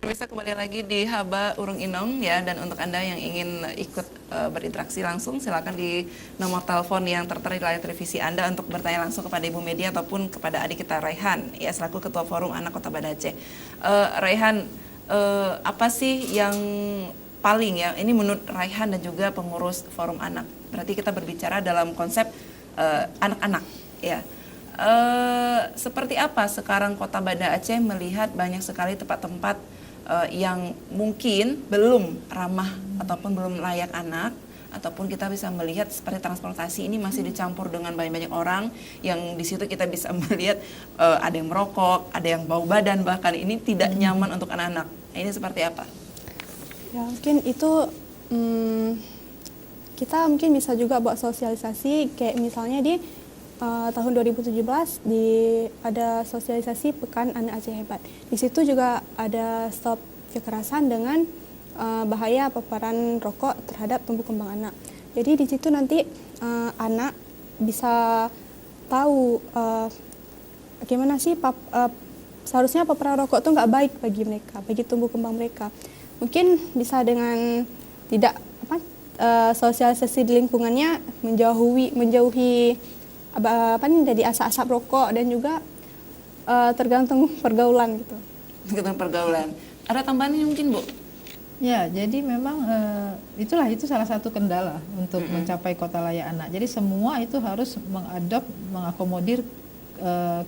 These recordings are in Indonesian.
Pemirsa, kembali lagi di Haba Urung Inong ya, dan untuk Anda yang ingin ikut berinteraksi langsung, silakan di nomor telepon yang tertera di layar televisi Anda untuk bertanya langsung kepada Ibu Media ataupun kepada adik kita Raihan ya, selaku Ketua Forum Anak Kota Banda Aceh. Raihan, apa sih yang paling ya, ini menurut Raihan dan juga pengurus Forum Anak, berarti kita berbicara dalam konsep anak-anak ya. Seperti apa sekarang Kota Banda Aceh melihat banyak sekali tempat-tempat yang mungkin belum ramah ataupun belum layak anak, ataupun kita bisa melihat seperti transportasi ini masih dicampur dengan banyak orang yang di situ kita bisa melihat ada yang merokok, ada yang bau badan, bahkan ini tidak nyaman untuk anak-anak. Ini seperti apa? Ya mungkin itu kita mungkin bisa juga buat sosialisasi, kayak misalnya di tahun 2017 ada sosialisasi Pekan Anak Aceh Hebat. Di situ juga ada stop kekerasan dengan bahaya paparan rokok terhadap tumbuh kembang anak. Jadi di situ nanti anak bisa tahu bagaimana sih seharusnya paparan rokok itu nggak baik bagi mereka, bagi tumbuh kembang mereka. Mungkin bisa dengan tidak sosialisasi di lingkungannya, menjauhi dari asap-asap rokok, dan juga tergantung pergaulan gitu. Tergantung pergaulan. Ada tambahan ini mungkin, Bu? Ya, jadi memang itu salah satu kendala untuk mencapai kota layak anak. Jadi semua itu harus mengakomodir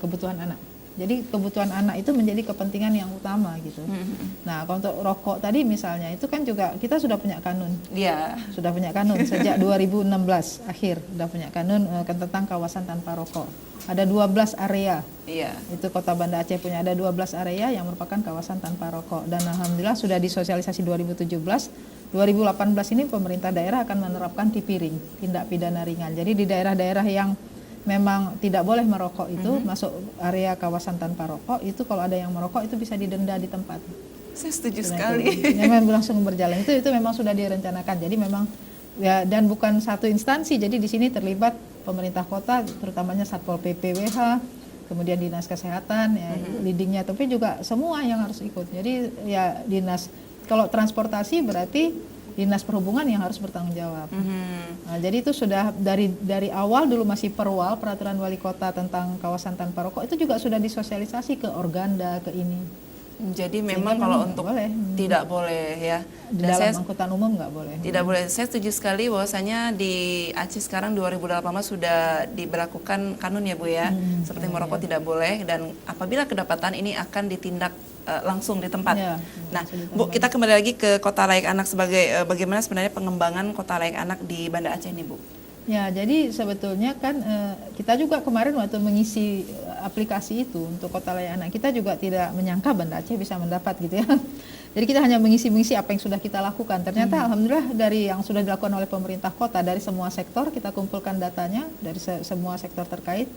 kebutuhan anak. Jadi kebutuhan anak itu menjadi kepentingan yang utama gitu. Nah, kalau untuk rokok tadi misalnya, itu kan juga kita sudah punya kanun. Iya. Sudah punya kanun sejak 2016 akhir sudah punya kanun tentang kawasan tanpa rokok. Ada 12 area. Iya. Itu Kota Banda Aceh punya, ada 12 area yang merupakan kawasan tanpa rokok, dan alhamdulillah sudah disosialisasi 2017. 2018 ini pemerintah daerah akan menerapkan TPRING, tindak pidana ringan. Jadi di daerah-daerah yang memang tidak boleh merokok itu masuk area kawasan tanpa rokok, itu kalau ada yang merokok itu bisa didenda di tempat. Saya setuju sekali. Memang langsung berjalan, itu memang sudah direncanakan. Jadi memang ya, dan bukan satu instansi, jadi di sini terlibat pemerintah kota, terutamanya Satpol PP WH, kemudian Dinas Kesehatan ya, leadingnya, tapi juga semua yang harus ikut. Jadi ya dinas, kalau transportasi berarti Dinas Perhubungan yang harus bertanggung jawab. Nah, jadi itu sudah dari awal dulu, masih perwal peraturan wali kota tentang kawasan tanpa rokok, itu juga sudah disosialisasi ke Organda, ke ini. Jadi memang kalau untuk tidak boleh ya. Di dalam angkutan umum nggak boleh. Tidak boleh. Saya setuju sekali bahwasanya di Aceh sekarang 2018 sudah diberlakukan kanun ya, Bu ya. Seperti merokok tidak boleh, dan apabila kedapatan ini akan ditindak langsung di tempat. Ya, nah, Bu, kita kembali lagi ke Kota Layak Anak sebagai bagaimana sebenarnya pengembangan Kota Layak Anak di Banda Aceh ini, Bu? Ya, jadi sebetulnya kan kita juga kemarin waktu mengisi aplikasi itu untuk Kota Layak Anak, kita juga tidak menyangka Banda Aceh bisa mendapat gitu ya. Jadi kita hanya mengisi apa yang sudah kita lakukan. Ternyata alhamdulillah dari yang sudah dilakukan oleh pemerintah kota, dari semua sektor kita kumpulkan datanya, dari semua sektor terkait.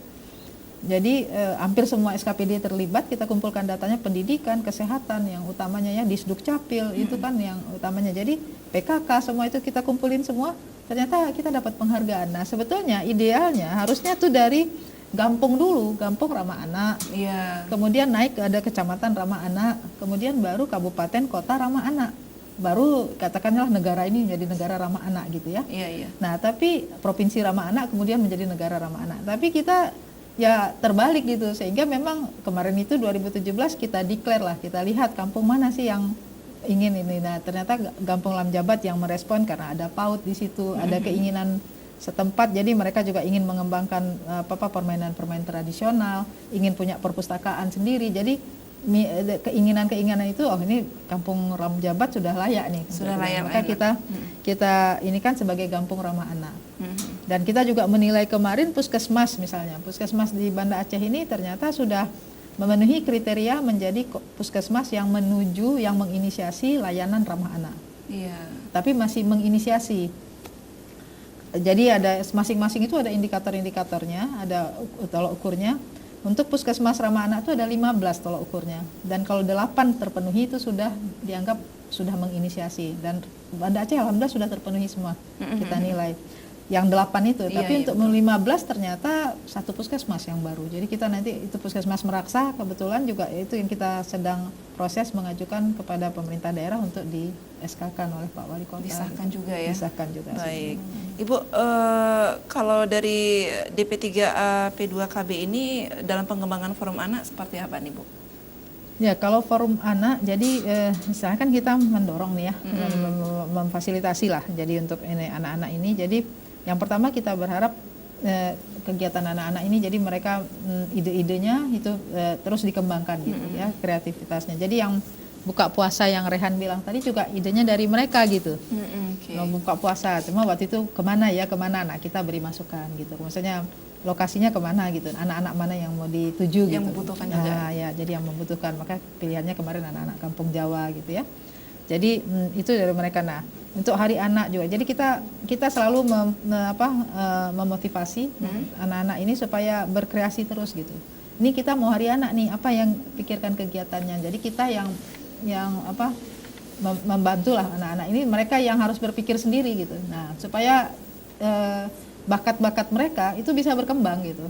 Jadi hampir semua SKPD terlibat, kita kumpulkan datanya, pendidikan, kesehatan yang utamanya ya, Disduk Capil itu kan yang utamanya. Jadi PKK semua itu kita kumpulin semua, ternyata kita dapat penghargaan. Nah, sebetulnya idealnya harusnya tuh dari Gampung dulu, Gampung Ramah Anak. Iya. Kemudian naik ada Kecamatan Ramah Anak, kemudian baru Kabupaten Kota Ramah Anak. Baru katakanlah negara ini menjadi negara ramah anak gitu ya. Iya, iya. Nah, tapi Provinsi Ramah Anak kemudian menjadi negara ramah anak. Tapi kita ya terbalik gitu, sehingga memang kemarin itu 2017 kita declare lah, kita lihat kampung mana sih yang ingin ini. Nah, ternyata Gampung Lamjabat yang merespon karena ada PAUD di situ, ada keinginan setempat, jadi mereka juga ingin mengembangkan permainan-permainan tradisional, ingin punya perpustakaan sendiri. Jadi keinginan itu, oh ini Kampung Lamjabat sudah layak nih. Sudah layak. Maka kita ini kan sebagai Gampung Ramah Anak. Dan kita juga menilai kemarin puskesmas misalnya, puskesmas di Banda Aceh ini ternyata sudah memenuhi kriteria menjadi puskesmas yang menginisiasi layanan ramah anak. Iya. Tapi masih menginisiasi. Jadi ada masing-masing itu ada indikator-indikatornya, ada tolok ukurnya. Untuk puskesmas ramah anak itu ada 15 tolok ukurnya. Dan kalau 8 terpenuhi itu sudah dianggap sudah menginisiasi. Dan Banda Aceh alhamdulillah sudah terpenuhi semua, kita nilai. yang 8 itu, Iya, tapi iya, untuk betul. 15 ternyata satu puskesmas yang baru. Jadi kita nanti itu puskesmas Meraksa kebetulan juga itu yang kita sedang proses mengajukan kepada pemerintah daerah untuk di SK-kan oleh Pak Wali Kota. Disahkan gitu. juga ya. Disahkan juga. Baik. Ibu, kalau dari DP3A P2KB ini dalam pengembangan forum anak seperti apa nih, Bu? Ya, kalau forum anak, jadi misalkan kita mendorong nih ya, memfasilitasi lah. Jadi untuk ini anak-anak ini, jadi yang pertama kita berharap kegiatan anak-anak ini, jadi mereka ide-idenya itu terus dikembangkan gitu ya, kreativitasnya. Jadi yang buka puasa yang Rehan bilang tadi juga idenya dari mereka gitu. Oke. Mau buka puasa, cuma waktu itu kemana, nah kita beri masukan gitu. Maksudnya lokasinya kemana gitu, anak-anak mana yang mau dituju Yang gitu. membutuhkan juga. Nah, ya, jadi yang membutuhkan, maka pilihannya kemarin anak-anak kampung Jawa gitu ya. Jadi itu dari mereka. Nah, untuk hari anak juga. Jadi kita selalu memotivasi anak-anak ini supaya berkreasi terus gitu. Ini kita mau hari anak nih, apa yang pikirkan kegiatannya. Jadi kita yang membantulah anak-anak ini, mereka yang harus berpikir sendiri gitu. Nah, supaya bakat-bakat mereka itu bisa berkembang gitu.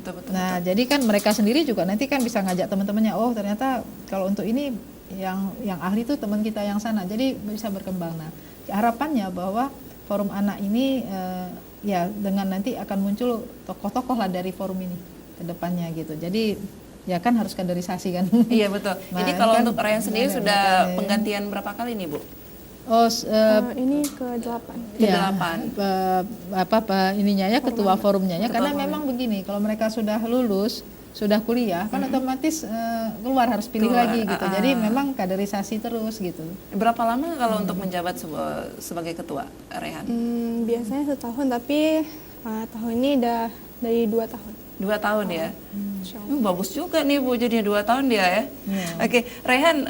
Betul. Nah, jadi kan mereka sendiri juga nanti kan bisa ngajak teman-temannya, oh ternyata kalau untuk ini yang ahli itu teman kita yang sana. Jadi bisa berkembang. Nah, harapannya bahwa forum anak ini ya dengan nanti akan muncul tokoh-tokoh lah dari forum ini ke depannya gitu. Jadi ya kan harus kaderisasi kan. Iya, betul. Nah, Jadi kalau kan untuk Rehan sendiri ada sudah makanya. penggantian berapa kali nih, Bu? Oh, Ini ke-8. Ke-8. Ininya ya ketua forumnya ya, Ketua karena forum. memang begini, kalau mereka sudah lulus, sudah kuliah kan otomatis keluar harus pilih Keluar, lagi gitu. Jadi memang kaderisasi terus gitu. Berapa lama kalau untuk menjabat sebagai ketua, Rehan? Biasanya setahun, tapi tahun ini udah dari 2 tahun. 2 tahun ya? Insya Allah. Bagus juga nih Bu, jadinya 2 tahun dia ya. Oke, Rehan,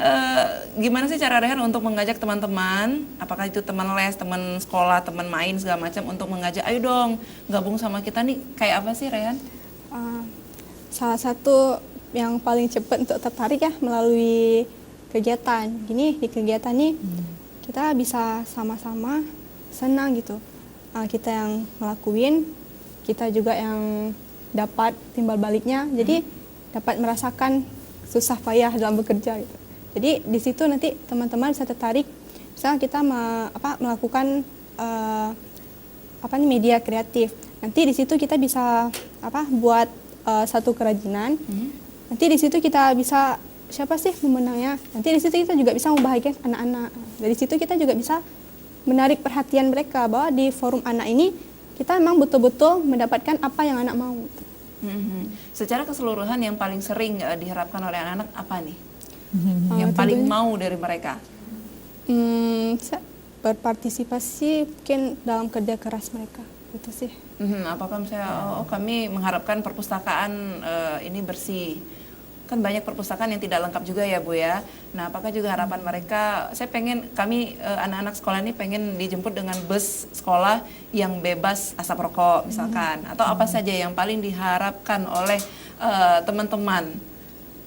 gimana sih cara Rehan untuk mengajak teman-teman, apakah itu teman les, teman sekolah, teman main segala macam, untuk mengajak, ayo dong gabung sama kita nih, kayak apa sih Rehan? Salah satu yang paling cepat untuk tertarik ya melalui kegiatan. Gini, di kegiatan nih kita bisa sama-sama senang gitu. Kita yang ngelakuin, kita juga yang dapat timbal baliknya. Jadi dapat merasakan susah payah dalam bekerja gitu. Jadi di situ nanti teman-teman bisa tertarik. Misalnya kita melakukan media kreatif. Nanti di situ kita bisa buat satu kerajinan. Nanti di situ kita bisa siapa sih pemenangnya. Nanti di situ kita juga bisa membahagiakan anak-anak. Dari situ kita juga bisa menarik perhatian mereka bahwa di forum anak ini kita memang betul-betul mendapatkan apa yang anak mau. Secara keseluruhan yang paling sering diharapkan oleh anak-anak apa nih? Yang Tentunya, paling mau dari mereka? Berpartisipasi mungkin dalam kerja keras mereka. Itu sih. Apakah misalnya kami mengharapkan perpustakaan ini bersih? Kan banyak perpustakaan yang tidak lengkap juga ya Bu ya. Nah, apakah juga harapan mereka, saya pengen kami anak-anak sekolah ini pengen dijemput dengan bus sekolah yang bebas asap rokok misalkan, atau apa saja yang paling diharapkan oleh teman-teman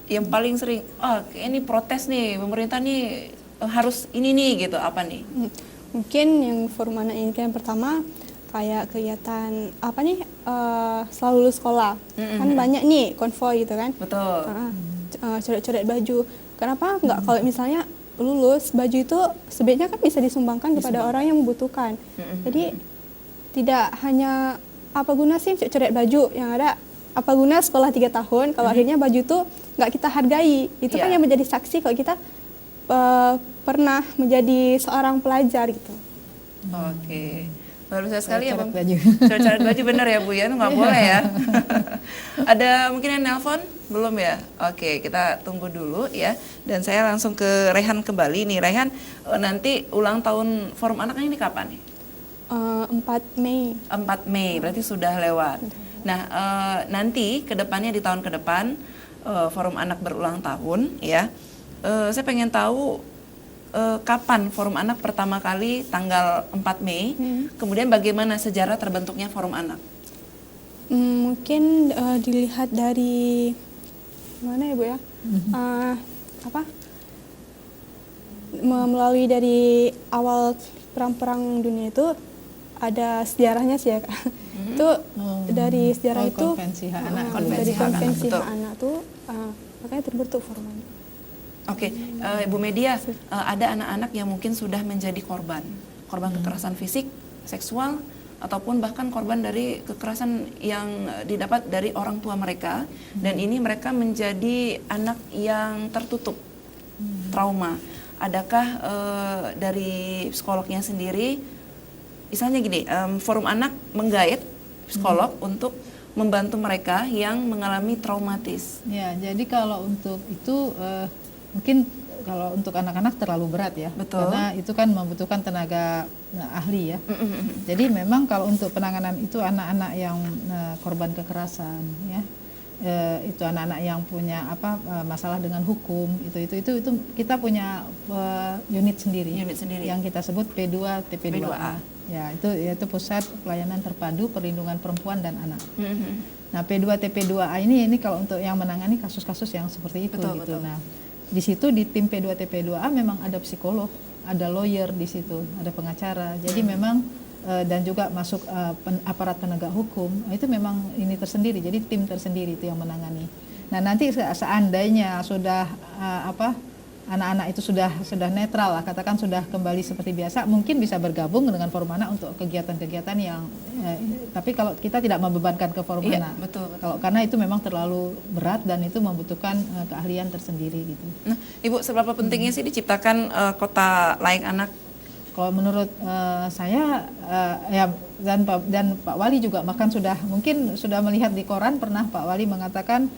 yang paling sering, ini protes nih pemerintah nih harus ini nih gitu, apa nih? Mungkin yang forum anak ini yang pertama kayak kegiatan selalu lulus sekolah. Kan banyak nih konvoi gitu kan. Betul. Coret-coret baju. Kenapa nggak kalau misalnya lulus baju itu sebaiknya kan bisa disumbangkan kepada orang yang membutuhkan. Jadi tidak hanya apa guna sih coret baju, yang ada apa guna sekolah 3 tahun kalau akhirnya baju itu nggak kita hargai. Itu kan yang menjadi saksi kalau kita pernah menjadi seorang pelajar gitu. Oke. Baru saya sekali ya Bang. Coret Baju bener ya Bu ya, itu nggak boleh ya. Ada mungkin yang nelpon? Belum ya? Oke, kita tunggu dulu ya. Dan saya langsung ke Rehan kembali nih. Rehan, nanti ulang tahun forum anak ini kapan nih? 4 Mei. 4 Mei, berarti sudah lewat. Nah, nanti ke depannya di tahun ke depan forum anak berulang tahun ya. Saya pengen tahu kapan forum anak pertama kali tanggal 4 Mei, kemudian bagaimana sejarah terbentuknya forum anak? Mungkin dilihat dari mana ya Bu ya? Melalui dari awal perang-perang dunia itu ada sejarahnya sih ya Kak. Itu dari sejarah itu konvensi hak anak. dari hak anak, konvensi betul. hak anak tuh makanya terbentuk forum anak. Oke, Ibu Media, ada anak-anak yang mungkin sudah menjadi korban kekerasan fisik, seksual, ataupun bahkan korban dari kekerasan yang didapat dari orang tua mereka, dan ini mereka menjadi anak yang tertutup, trauma. Adakah dari psikolognya sendiri, misalnya gini, forum anak menggait psikolog untuk membantu mereka yang mengalami traumatis? Ya, jadi kalau untuk itu mungkin kalau untuk anak-anak terlalu berat ya, Betul. karena itu kan membutuhkan tenaga ahli ya. Jadi memang kalau untuk penanganan itu anak-anak yang korban kekerasan ya, itu anak-anak yang punya masalah dengan hukum, itu kita punya unit sendiri yang kita sebut P2 TP2A. Ya, itu Pusat Pelayanan Terpadu Perlindungan Perempuan dan Anak. Nah, P2 TP2A ini kalau untuk yang menangani kasus-kasus yang seperti itu Betul, gitu. betul. Nah, di situ di tim P2 TP2A memang ada psikolog, ada lawyer di situ, ada pengacara. Jadi memang dan juga masuk aparat penegak hukum, itu memang ini tersendiri. Jadi tim tersendiri itu yang menangani. Nah, nanti seandainya sudah anak-anak itu sudah netral lah, katakan sudah kembali seperti biasa, mungkin bisa bergabung dengan forum anak untuk kegiatan-kegiatan yang tapi kalau kita tidak membebankan ke forum Iya, anak. betul. Kalau karena itu memang terlalu berat dan itu membutuhkan keahlian tersendiri gitu. Nah, Ibu, seberapa pentingnya sih diciptakan kota layak anak? Kalau menurut saya ya dan Pak Wali juga bahkan mungkin sudah melihat di koran, pernah Pak Wali mengatakan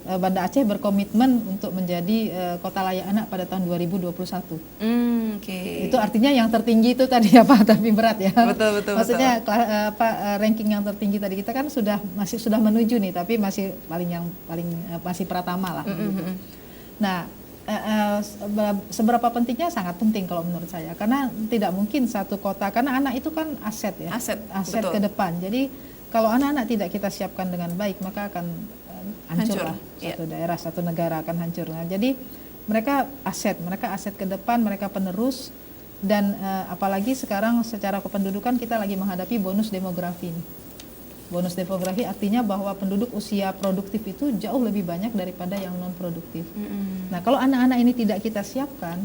Banda Aceh berkomitmen untuk menjadi kota layak anak pada tahun 2021. Oke. Itu artinya yang tertinggi itu tadi tapi berat ya. Betul. Maksudnya ranking yang tertinggi tadi kita kan sudah menuju nih, tapi masih masih pratama lah. Gitu. Nah, seberapa pentingnya? Sangat penting kalau menurut saya, karena tidak mungkin satu kota, karena anak itu kan aset ya, aset betul. ke depan. Jadi kalau anak-anak tidak kita siapkan dengan baik, maka akan hancur lah satu daerah, satu negara akan hancur. Nah, jadi mereka aset ke depan, mereka penerus, dan apalagi sekarang secara kependudukan kita lagi menghadapi bonus demografi. Bonus demografi artinya bahwa penduduk usia produktif itu jauh lebih banyak daripada yang non produktif. Nah, kalau anak-anak ini tidak kita siapkan,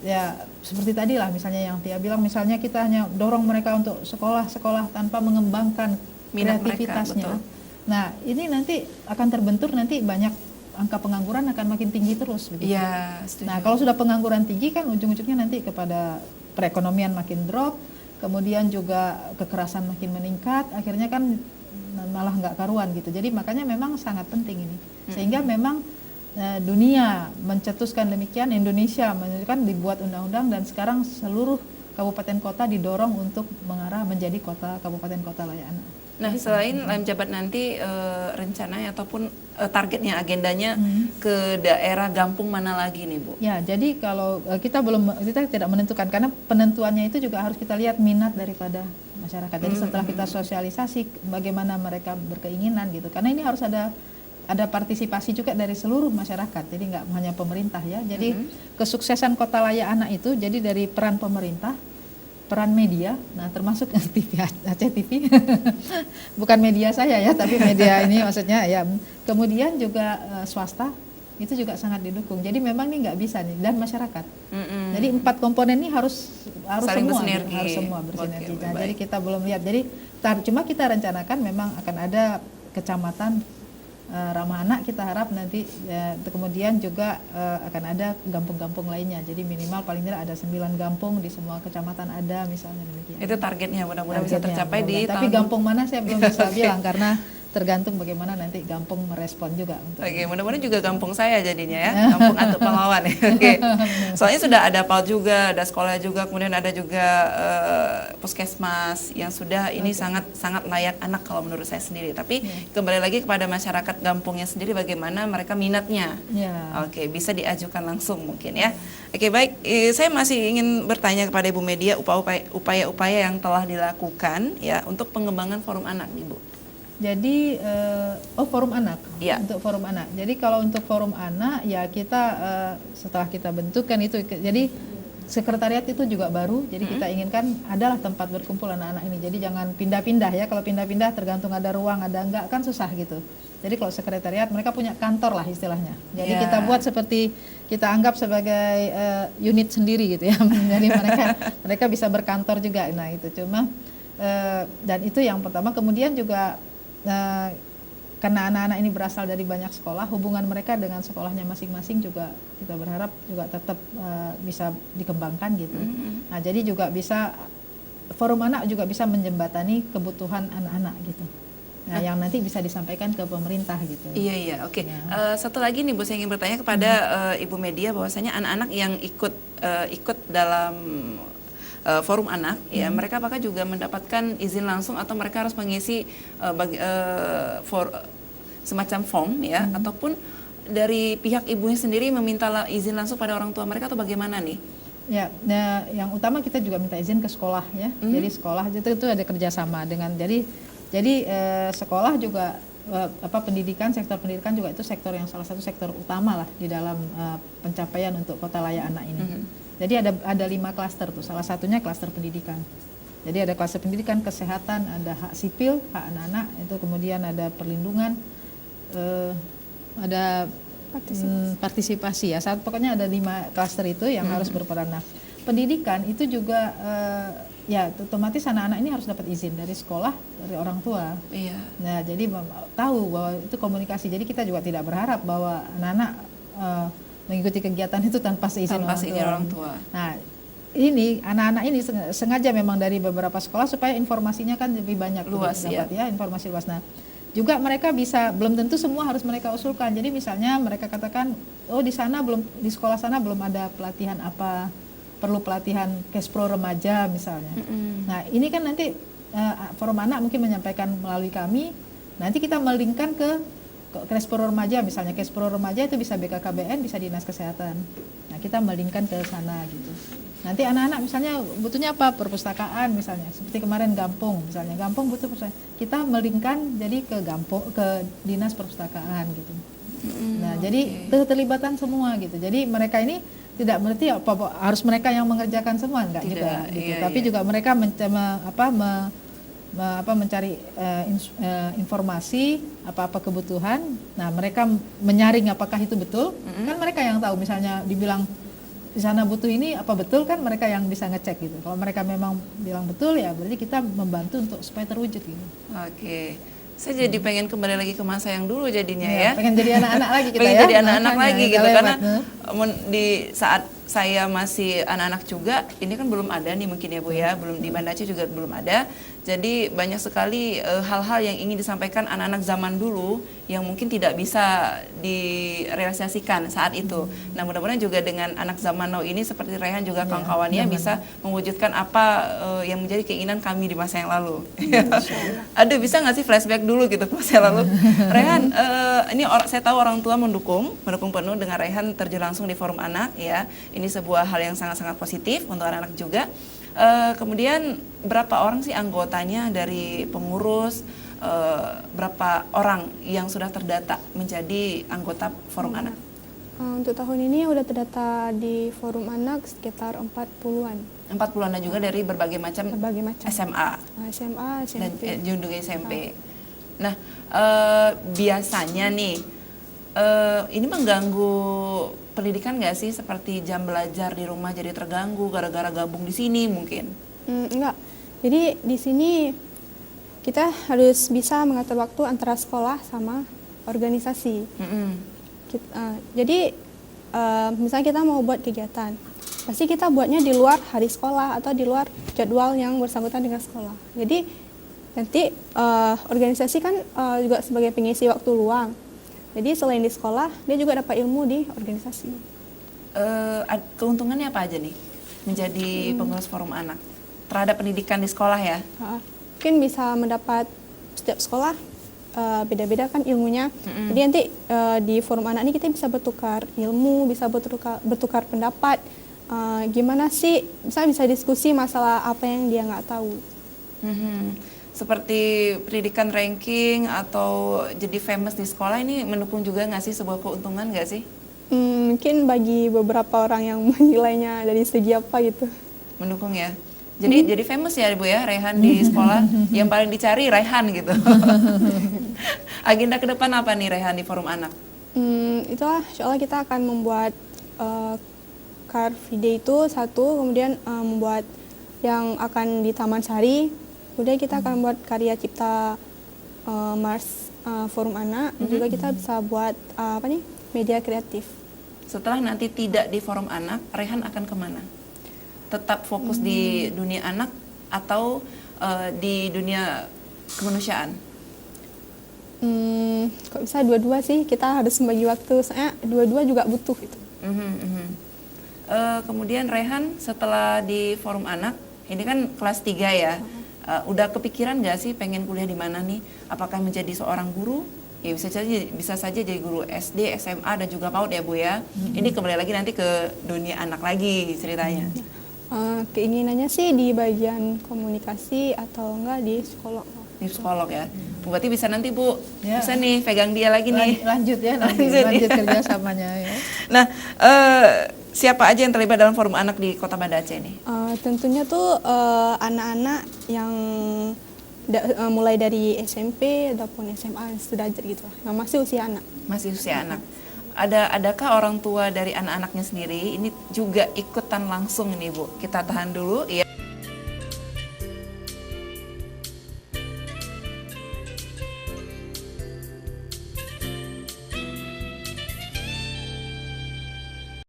ya seperti tadi lah misalnya yang Tia bilang, misalnya kita hanya dorong mereka untuk sekolah tanpa mengembangkan minat kreativitasnya. mereka, nah, ini nanti akan terbentur, nanti banyak angka pengangguran akan makin tinggi terus begitu. Iya, setuju. Nah, kalau sudah pengangguran tinggi kan ujung-ujungnya nanti kepada perekonomian makin drop, kemudian juga kekerasan makin meningkat, akhirnya kan malah nggak karuan gitu. Jadi makanya memang sangat penting ini. Sehingga memang dunia mencetuskan demikian, Indonesia kan dibuat undang-undang, dan sekarang seluruh kabupaten kota didorong untuk mengarah menjadi kabupaten kota layak anak. Nah, selain Lem Jabat nanti rencananya ataupun targetnya, agendanya ke daerah Gampung mana lagi nih, Bu? Ya, jadi kalau kita tidak menentukan, karena penentuannya itu juga harus kita lihat minat daripada masyarakat. Jadi setelah kita sosialisasi bagaimana mereka berkeinginan gitu, karena ini harus ada partisipasi juga dari seluruh masyarakat. Jadi nggak hanya pemerintah ya. Jadi kesuksesan kota layak anak itu jadi dari peran pemerintah, peran media, nah termasuk TV Aceh TV, bukan media saya ya, tapi media ini maksudnya ya. Kemudian juga swasta itu juga sangat didukung. Jadi memang ini nggak bisa nih, dan masyarakat. Jadi 4 komponen ini harus saling semua bersinergi. harus semua bersinergi. Oke, Nah, baik. jadi kita belum lihat. Jadi cuma kita rencanakan memang akan ada kecamatan ramah anak, kita harap nanti kemudian juga akan ada gampung-gampung lainnya. Jadi minimal paling tidak ada 9 gampung di semua kecamatan ada, misalnya demikian. Itu targetnya, mudah-mudahan bisa Targetnya, tercapai di tapi tahun. gampung mana saya belum bisa bilang, karena tergantung bagaimana nanti gampung merespon juga. Oke, mudah-mudahan juga gampung saya jadinya ya, Kampung Atuk Pahlawan ya. Oke. Soalnya sudah ada PAUD juga, ada sekolah juga, kemudian ada juga puskesmas yang sudah ini sangat layak anak kalau menurut saya sendiri. Tapi kembali lagi kepada masyarakat Gampungnya sendiri, bagaimana mereka minatnya. Oke, bisa diajukan langsung mungkin ya. Oke, baik. Saya masih ingin bertanya kepada Ibu Media upaya-upaya yang telah dilakukan ya untuk pengembangan forum anak nih, Bu. Jadi forum anak, Ya. untuk forum anak. Jadi kalau untuk forum anak ya kita setelah kita bentuk kan itu, jadi sekretariat itu juga baru, jadi kita inginkan adalah tempat berkumpul anak-anak ini. Jadi jangan pindah-pindah ya, kalau pindah-pindah tergantung ada ruang, ada enggak kan susah gitu. Jadi kalau sekretariat mereka punya kantor lah istilahnya. Jadi Ya. kita buat seperti kita anggap sebagai unit sendiri gitu ya. Jadi mereka bisa berkantor juga. Nah itu cuma dan itu yang pertama. Kemudian juga karena anak-anak ini berasal dari banyak sekolah, hubungan mereka dengan sekolahnya masing-masing juga kita berharap juga tetap bisa dikembangkan gitu. Nah jadi juga bisa forum anak juga bisa menjembatani kebutuhan anak-anak gitu. Nah yang nanti bisa disampaikan ke pemerintah gitu. Iya, oke. Ya. Satu lagi nih Bu, saya ingin bertanya kepada Ibu Media bahwasanya anak-anak yang ikut dalam forum anak, ya mereka apakah juga mendapatkan izin langsung atau mereka harus mengisi semacam form ya, ataupun dari pihak ibunya sendiri meminta izin langsung pada orang tua mereka atau bagaimana nih? Ya, nah yang utama kita juga minta izin ke sekolah ya. Jadi sekolah itu ada kerjasama dengan jadi sekolah juga sektor pendidikan juga itu sektor yang salah satu sektor utama lah di dalam pencapaian untuk kota layak anak ini. Jadi ada 5 klaster tuh, salah satunya klaster pendidikan. Jadi ada klaster pendidikan, kesehatan, ada hak sipil, hak anak-anak, itu kemudian ada perlindungan, ada partisipasi ya. Pokoknya ada 5 klaster itu yang harus berperan. Nah, pendidikan itu juga ya otomatis anak-anak ini harus dapat izin dari sekolah, dari orang tua. Iya. Nah, jadi tahu bahwa itu komunikasi. Jadi kita juga tidak berharap bahwa anak-anak mengikuti kegiatan itu tanpa seizin orang tua. Nah, ini anak-anak ini sengaja memang dari beberapa sekolah supaya informasinya kan lebih banyak luas dapat ya informasi luas. Nah, juga mereka bisa belum tentu semua harus mereka usulkan. Jadi misalnya mereka katakan, oh di sekolah sana belum ada pelatihan apa, perlu pelatihan Kespro remaja misalnya. Nah, ini kan nanti forum anak mungkin menyampaikan melalui kami. Nanti kita melingkan ke Kespro remaja misalnya. Kespro remaja itu bisa BKKBN, bisa Dinas Kesehatan. Nah, kita melingkan ke sana gitu. Nanti anak-anak misalnya butuhnya apa? Perpustakaan misalnya. Seperti kemarin Gampung misalnya. Gampung butuh perpustakaan. Kita melingkan jadi ke Dinas Perpustakaan gitu. Nah, jadi keterlibatan semua gitu. Jadi mereka ini tidak berarti harus mereka yang mengerjakan semua enggak juga gitu. Tapi juga mereka mencari informasi apa-apa kebutuhan. Nah, mereka menyaring apakah itu betul. Kan mereka yang tahu, misalnya dibilang di sana butuh ini apa betul, kan mereka yang bisa ngecek gitu. Kalau mereka memang bilang betul ya berarti kita membantu untuk supaya terwujud gitu. Oke. Saya jadi pengen kembali lagi ke masa yang dulu jadinya ya. Pengen jadi anak-anak lagi kita pengen ya. jadi anak-anak lagi gitu karena hebat. di saat saya masih anak-anak juga, ini kan belum ada nih mungkin ya Bu ya, belum di Banda Aceh juga belum ada. Jadi banyak sekali hal-hal yang ingin disampaikan anak-anak zaman dulu yang mungkin tidak bisa direalisasikan saat itu. Nah, mudah-mudahan juga dengan anak zaman now ini seperti Rehan juga kawan-kawannya bisa mewujudkan apa yang menjadi keinginan kami di masa yang lalu. Aduh, bisa nggak sih flashback dulu gitu ke masa yang lalu? Rehan, ini saya tahu orang tua mendukung penuh dengan Rehan terjun langsung di forum anak ya. Ini sebuah hal yang sangat-sangat positif untuk anak-anak juga. Kemudian berapa orang sih anggotanya dari pengurus, berapa orang yang sudah terdata menjadi anggota forum anak? Untuk tahun ini udah terdata di forum anak sekitar 40-an. 40-an juga dari berbagai macam SMA. SMA, SMP. Dan juga SMP. Nah, biasanya nih, ini mengganggu pendidikan nggak sih, seperti jam belajar di rumah jadi terganggu gara-gara gabung di sini mungkin? Enggak. Jadi di sini kita harus bisa mengatur waktu antara sekolah sama organisasi. Jadi misalnya kita mau buat kegiatan, pasti kita buatnya di luar hari sekolah atau di luar jadwal yang bersangkutan dengan sekolah. Jadi nanti organisasi kan juga sebagai pengisi waktu luang. Jadi selain di sekolah, dia juga dapat ilmu di organisasi. Keuntungannya apa aja nih menjadi pengurus forum anak terhadap pendidikan di sekolah ya? Mungkin bisa mendapat setiap sekolah beda-beda kan ilmunya. Jadi nanti di forum anak ini kita bisa bertukar ilmu, bisa bertukar pendapat. Gimana sih, misalnya bisa diskusi masalah apa yang dia nggak tahu. Seperti pendidikan ranking atau jadi famous di sekolah, ini mendukung juga nggak sih, sebuah keuntungan nggak sih? Mungkin bagi beberapa orang yang menilainya dari segi apa gitu. Mendukung ya. Jadi famous ya Ibu ya, Raihan di sekolah. Yang paling dicari Raihan gitu. Agenda ke depan apa nih Raihan di Forum Anak? Itulah, soalnya kita akan membuat car free day itu satu, kemudian membuat yang akan di Taman Sari, kemudian kita akan membuat karya cipta Mars Forum Anak, dan juga kita bisa buat media kreatif. Setelah nanti tidak di Forum Anak, Raihan akan kemana? Tetap fokus di dunia anak atau di dunia kemanusiaan? Kok bisa dua-dua sih, kita harus membagi waktu, soalnya dua-dua juga butuh itu. Kemudian Raihan setelah di Forum Anak, ini kan kelas 3 ya, udah kepikiran gak sih pengen kuliah di mana nih? Apakah menjadi seorang guru? Ya bisa saja jadi guru SD, SMA dan juga PAUD ya Bu ya. Ini kembali lagi nanti ke dunia anak lagi ceritanya. Keinginannya sih di bagian komunikasi atau enggak di psikolog. Di psikolog ya. Berarti bisa nanti Bu, Ya. bisa nih pegang dia lagi nih. Lanjut ya nanti, lanjut kerjasamanya ya. Nah, siapa aja yang terlibat dalam Forum Anak di Kota Banda Aceh ini? Tentunya tuh anak-anak yang mulai dari SMP ataupun SMA sederajat gitu lah, yang masih usia anak. Masih usia anak. Adakah orang tua dari anak-anaknya sendiri ini juga ikutan langsung nih Bu? Kita tahan dulu ya.